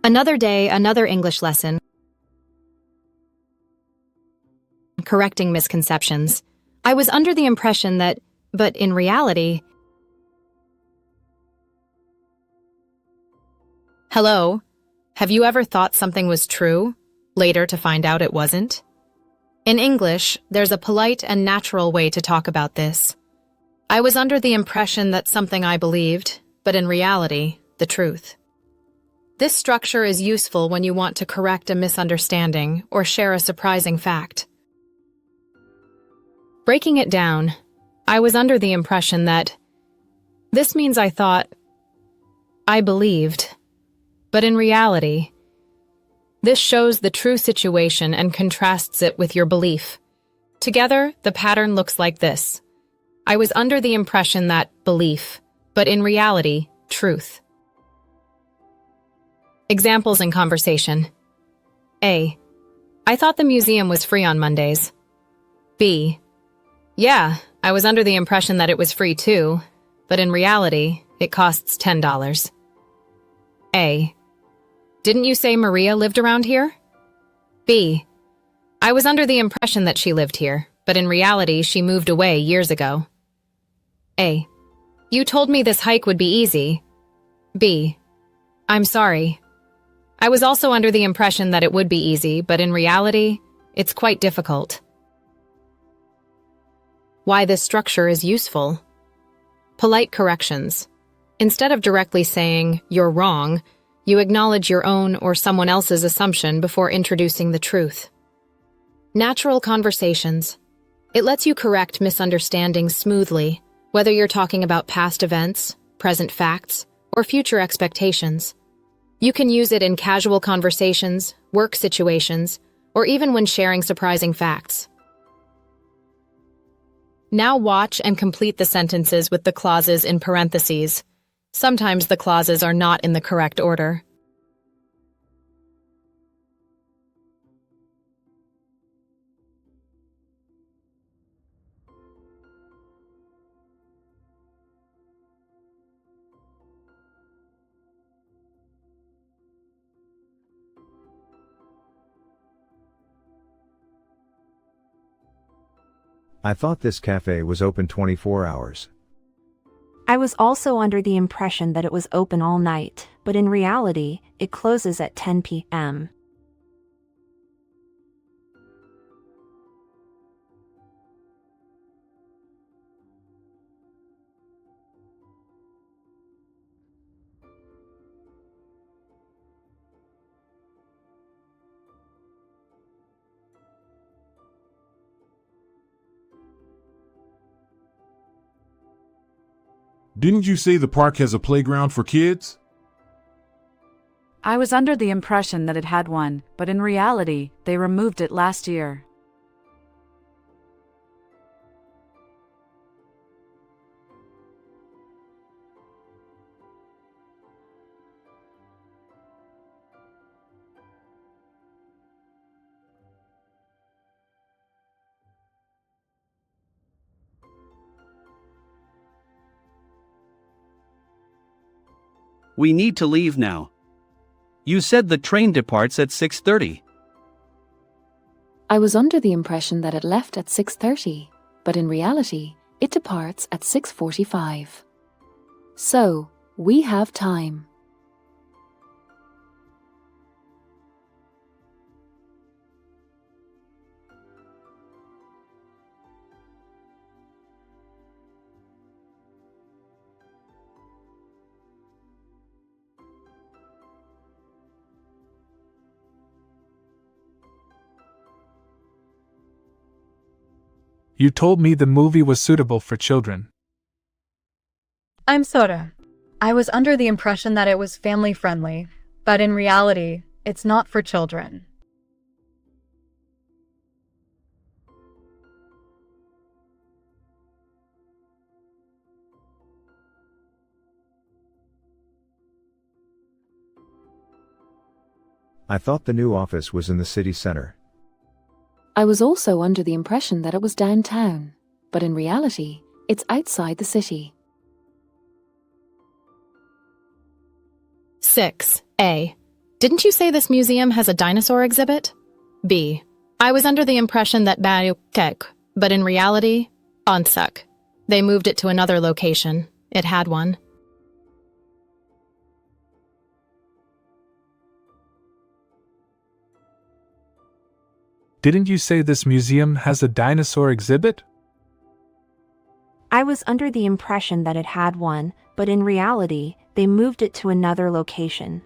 Another day, another English lesson. Correcting misconceptions. I was under the impression that, but in reality... Hello, have you ever thought something was true, later to find out it wasn't? In English, there's a polite and natural way to talk about this. I was under the impression that something I believed, but in reality, the truth. This structure is useful when you want to correct a misunderstanding or share a surprising fact. Breaking it down, I was under the impression that this means I thought, I believed, but in reality, this shows the true situation and contrasts it with your belief. Together, the pattern looks like this. I was under the impression that belief, but in reality, truth. Examples in conversation. A. I thought the museum was free on Mondays. B. Yeah, I was under the impression that it was free too, but in reality, it costs $10. A. Didn't you say Maria lived around here? B. I was under the impression that she lived here, but in reality, she moved away years ago. A. You told me this hike would be easy. B. I'm sorry. I was also under the impression that it would be easy, but in reality, it's quite difficult. Why this structure is useful. Polite corrections. Instead of directly saying, you're wrong, you acknowledge your own or someone else's assumption before introducing the truth. Natural conversations. It lets you correct misunderstandings smoothly, whether you're talking about past events, present facts, or future expectations. You can use it in casual conversations, work situations, or even when sharing surprising facts. Now watch and complete the sentences with the clauses in parentheses. Sometimes the clauses are not in the correct order. I thought this cafe was open 24 hours. I was also under the impression that it was open all night, but in reality, it closes at 10 p.m. Didn't you say the park has a playground for kids? I was under the impression that it had one, but in reality, they removed it last year. We need to leave now. You said the train departs at 6:30. I was under the impression that it left at 6:30, but in reality, it departs at 6:45. So, we have time. You told me the movie was suitable for children. I'm Sora. I was under the impression that it was family-friendly, but in reality, it's not for children. I thought the new office was in the city center. I was also under the impression that it was downtown, but in reality, it's outside the city. 6. A. Didn't you say this museum has a dinosaur exhibit? B. I was under the impression that but in reality, onsak. They moved it to another location. It had one. Didn't you say this museum has a dinosaur exhibit? I was under the impression that it had one, but in reality, they moved it to another location.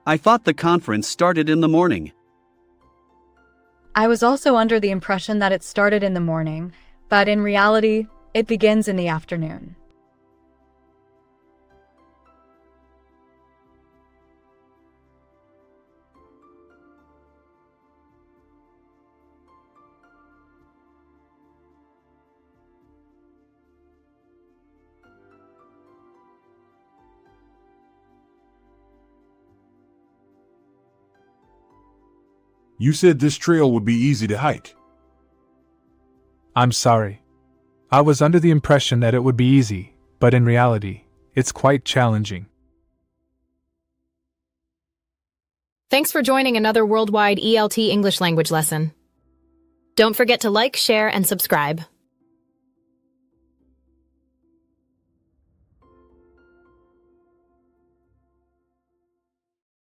I thought the conference started in the morning. I was also under the impression that it started in the morning, but in reality, it begins in the afternoon. You said this trail would be easy to hike. I'm sorry. I was under the impression that it would be easy, but in reality, it's quite challenging. Thanks for joining another worldwide ELT English language lesson. Don't forget to like, share, and subscribe.